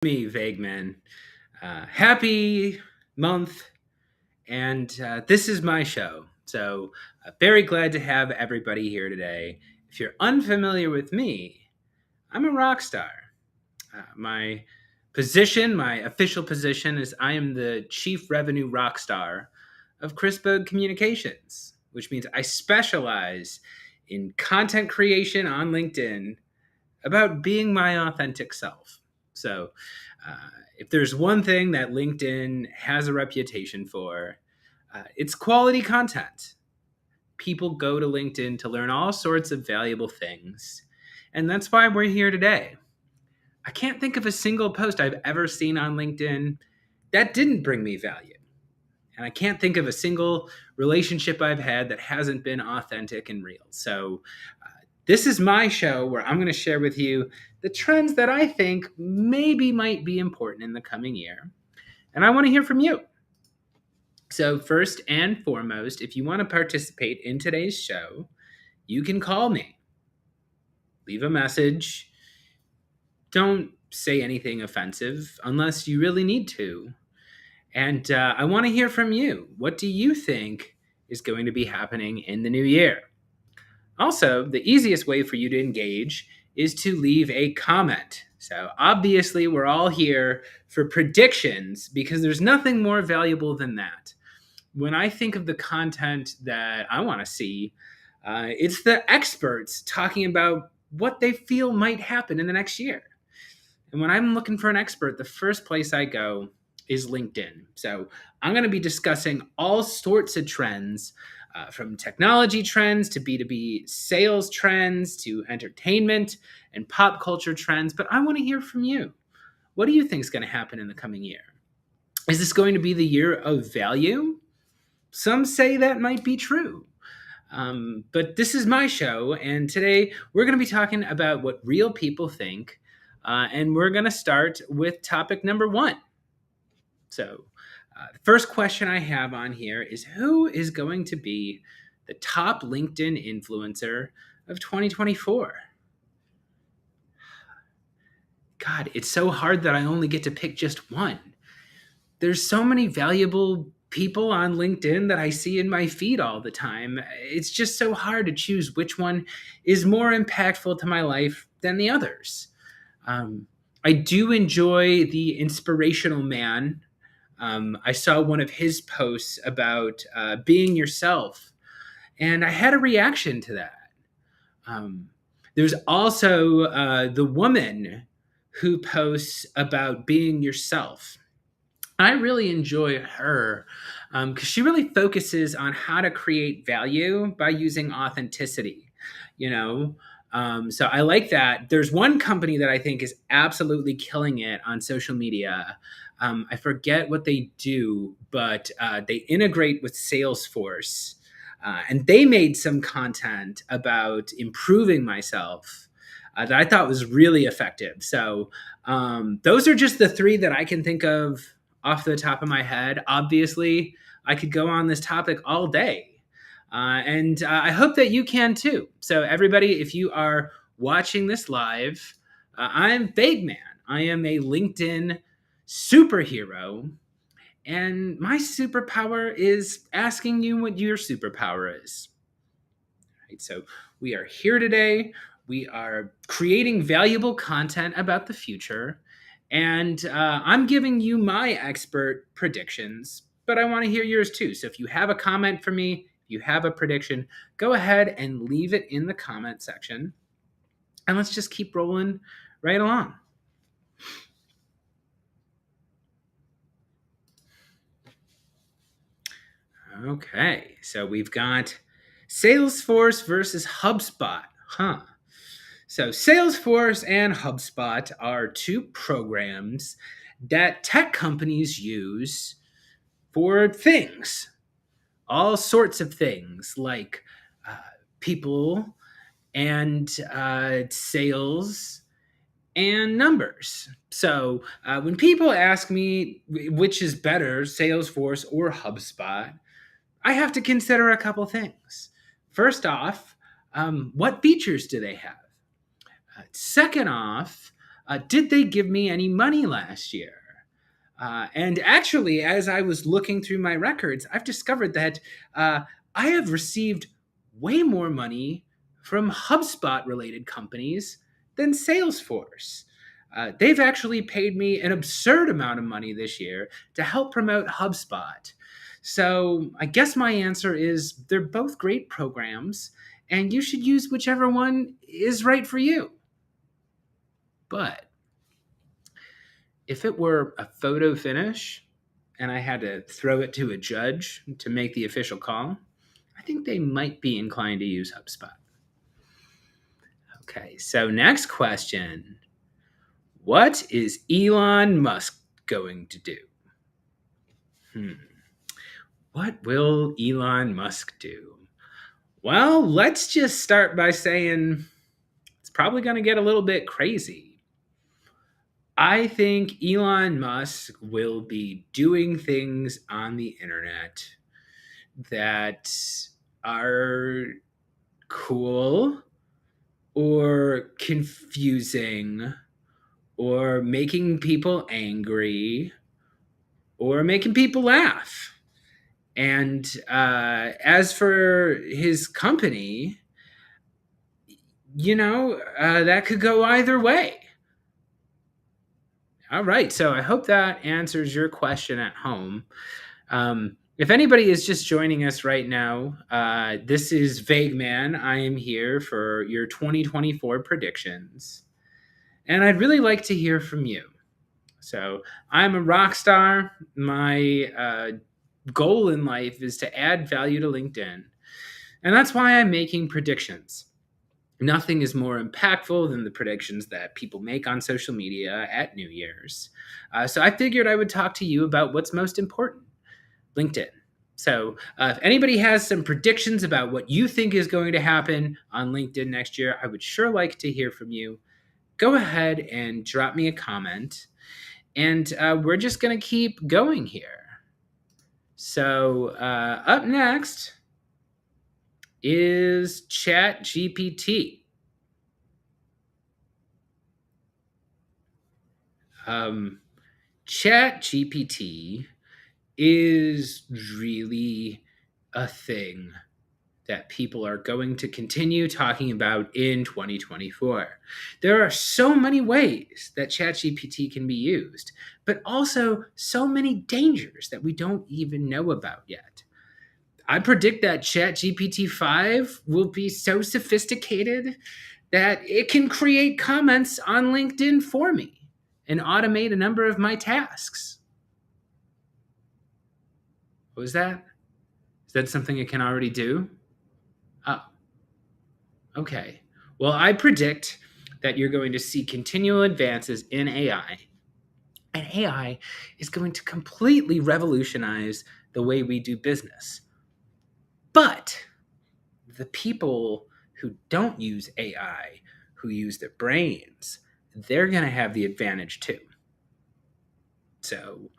Me, Vague Man. Happy month, and this is my show. So, very glad to have everybody here today. If you're unfamiliar with me, I'm a rock star. My position, my official position, is I am the Chief Revenue Rock Star of Crispberg Communications, which means I specialize in content creation on LinkedIn about being my authentic self. So, uh, if there's one thing that LinkedIn has a reputation for, it's quality content. People go to LinkedIn to learn all sorts of valuable things. And that's why we're here today. I can't think of a single post I've ever seen on LinkedIn that didn't bring me value. And I can't think of a single relationship I've had that hasn't been authentic and real. So, this is my show where I'm going to share with you the trends that I think maybe might be important in the coming year. And I want to hear from you. So, first and foremost, if you want to participate in today's show, you can call me, leave a message. Don't say anything offensive unless you really need to. And I want to hear from you. What do you think is going to be happening in the new year? Also, the easiest way for you to engage is to leave a comment. So, obviously, we're all here for predictions because there's nothing more valuable than that. When I think of the content that I want to see, it's the experts talking about what they feel might happen in the next year. And when I'm looking for an expert, the first place I go is LinkedIn. So I'm going to be discussing all sorts of trends, from technology trends to B2B sales trends to entertainment and pop culture trends. But I want to hear from you. What do you think is going to happen in the coming year? Is this going to be the year of value? Some say that might be true. But this is my show, and today we're going to be talking about what real people think. And we're going to start with topic number one. So, the first question I have on here is who is going to be the top LinkedIn influencer of 2024? God, it's so hard that I only get to pick just one. There's so many valuable people on LinkedIn that I see in my feed all the time. It's just so hard to choose which one is more impactful to my life than the others. Um, I do enjoy the Inspirational Man. I saw one of his posts about being yourself, and I had a reaction to that. Um, there's also the woman who posts about being yourself. I really enjoy her because she really focuses on how to create value by using authenticity. You know, so I like that. There's one company that I think is absolutely killing it on social media. I forget what they do, but they integrate with Salesforce. And they made some content about improving myself that I thought was really effective. So those are just the three that I can think of off the top of my head. Obviously, I could go on this topic all day. And I hope that you can too. So, everybody, if you are watching this live, I'm Vague Man. I am a LinkedIn superhero. And my superpower is asking you what your superpower is. Right? So, we are here today. We are creating valuable content about the future. And I'm giving you my expert predictions, but I want to hear yours too. So if you have a comment for me, if you have a prediction, go ahead and leave it in the comment section. And let's just keep rolling right along. Okay, so we've got Salesforce versus HubSpot. Huh. So, Salesforce and HubSpot are two programs that tech companies use for things, all sorts of things like uh, people and sales and numbers. So, when people ask me which is better, Salesforce or HubSpot, I have to consider a couple things. First off, what features do they have? Second off, Did they give me any money last year? And actually, as I was looking through my records, I've discovered that I have received way more money from HubSpot related companies than Salesforce. They've actually paid me an absurd amount of money this year to help promote HubSpot. So I guess my answer is they're both great programs, and you should use whichever one is right for you. But if it were a photo finish and I had to throw it to a judge to make the official call, I think they might be inclined to use HubSpot. Okay, so next question. What is Elon Musk going to do? What will Elon Musk do? Well, let's just start by saying it's probably going to get a little bit crazy. I think Elon Musk will be doing things on the internet that are cool or confusing or making people angry or making people laugh. And as for his company, that could go either way. All right. So I hope that answers your question at home. If anybody is just joining us right now, this is Vague Man. I am here for your 2024 predictions. And I'd really like to hear from you. So I'm a rock star. My goal in life is to add value to LinkedIn. And that's why I'm making predictions. Nothing is more impactful than the predictions that people make on social media at New Year's. So I figured I would talk to you about what's most important, LinkedIn. So if anybody has some predictions about what you think is going to happen on LinkedIn next year, I would sure like to hear from you. Go ahead and drop me a comment. And we're just going to keep going here. So up next is ChatGPT. ChatGPT is really a thing that people are going to continue talking about in 2024. There are so many ways that ChatGPT can be used, but also so many dangers that we don't even know about yet. I predict that ChatGPT 5 will be so sophisticated that it can create comments on LinkedIn for me and automate a number of my tasks. What was that? Is that something it can already do? Oh, okay. Well, I predict that you're going to see continual advances in AI. And AI is going to completely revolutionize the way we do business. But the people who don't use AI, who use their brains, they're going to have the advantage too. So,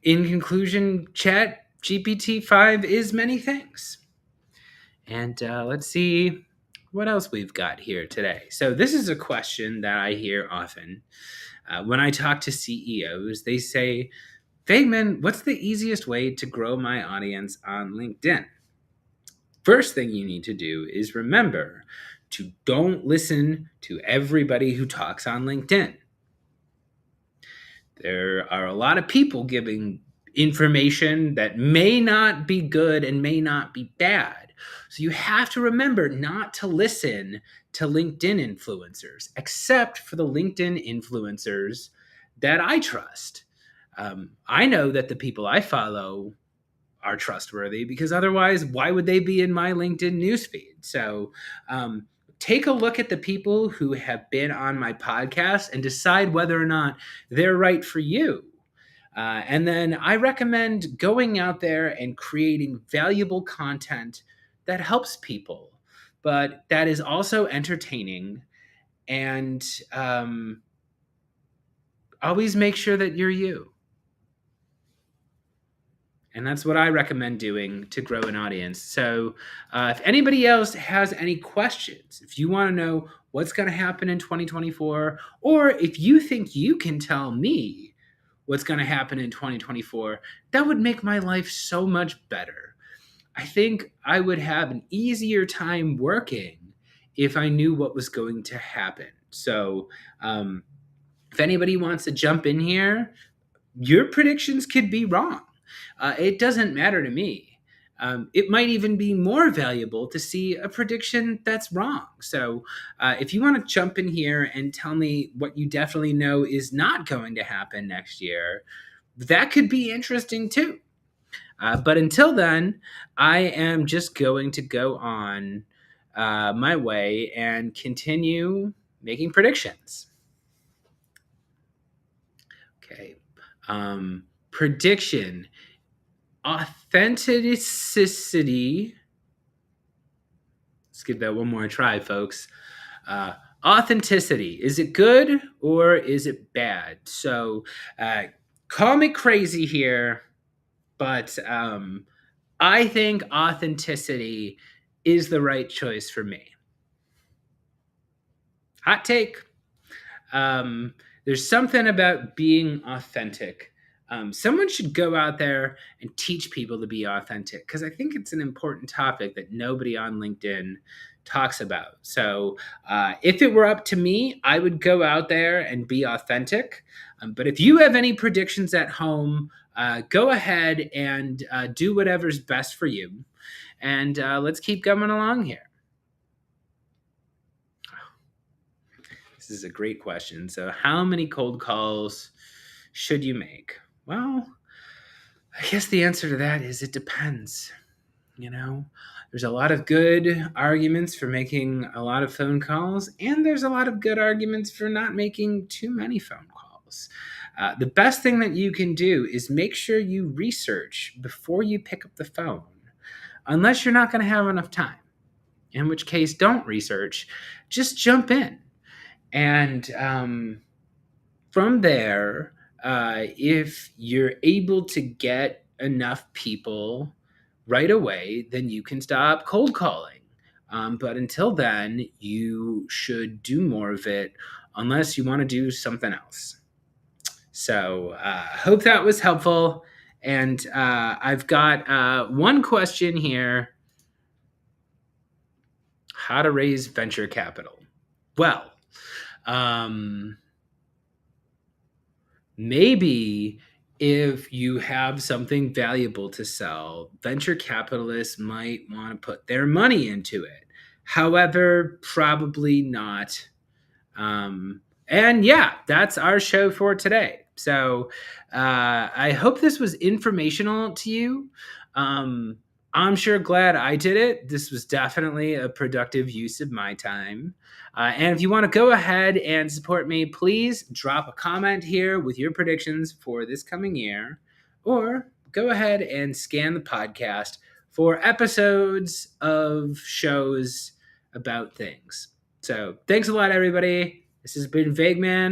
in conclusion, ChatGPT-5 is many things. And let's see what else we've got here today. So this is a question that I hear often. When I talk to CEOs, they say, Vageman, what's the easiest way to grow my audience on LinkedIn? First thing you need to do is remember to don't listen to everybody who talks on LinkedIn. There are a lot of people giving information that may not be good and may not be bad. So you have to remember not to listen to LinkedIn influencers, except for the LinkedIn influencers that I trust. I know that the people I follow are trustworthy because otherwise, why would they be in my LinkedIn newsfeed? So take a look at the people who have been on my podcast and decide whether or not they're right for you. And then I recommend going out there and creating valuable content that helps people, but that is also entertaining. And always make sure that you're you. And that's what I recommend doing to grow an audience. So if anybody else has any questions, if you want to know what's going to happen in 2024, or if you think you can tell me what's going to happen in 2024, that would make my life so much better. I think I would have an easier time working if I knew what was going to happen. So if anybody wants to jump in here, your predictions could be wrong. It doesn't matter to me. It might even be more valuable to see a prediction that's wrong. So, if you want to jump in here and tell me what you definitely know is not going to happen next year, that could be interesting too. But until then, I am just going to go on my way and continue making predictions. Okay. Prediction. Authenticity. Let's give that one more try, folks. Authenticity. Is it good or is it bad? So call me crazy here, but I think authenticity is the right choice for me. Hot take. There's something about being authentic. Someone should go out there and teach people to be authentic because I think it's an important topic that nobody on LinkedIn talks about. So, if it were up to me, I would go out there and be authentic. But if you have any predictions at home, go ahead and do whatever's best for you. And let's keep going along here. This is a great question. So, how many cold calls should you make? Well, I guess the answer to that is it depends. You know, there's a lot of good arguments for making a lot of phone calls, and there's a lot of good arguments for not making too many phone calls. The best thing that you can do is make sure you research before you pick up the phone, unless you're not going to have enough time, in which case, don't research, just jump in. And from there, if you're able to get enough people right away, then you can stop cold calling. But until then, you should do more of it unless you want to do something else. So hope that was helpful. And I've got one question here. How to raise venture capital? Well, maybe if you have something valuable to sell, venture capitalists might want to put their money into it. However, probably not. And yeah, that's our show for today. So I hope this was informational to you. I'm sure glad I did it. This was definitely a productive use of my time. And if you want to go ahead and support me, please drop a comment here with your predictions for this coming year, or go ahead and scan the podcast for episodes of shows about things. So thanks a lot, everybody. This has been Vague Man.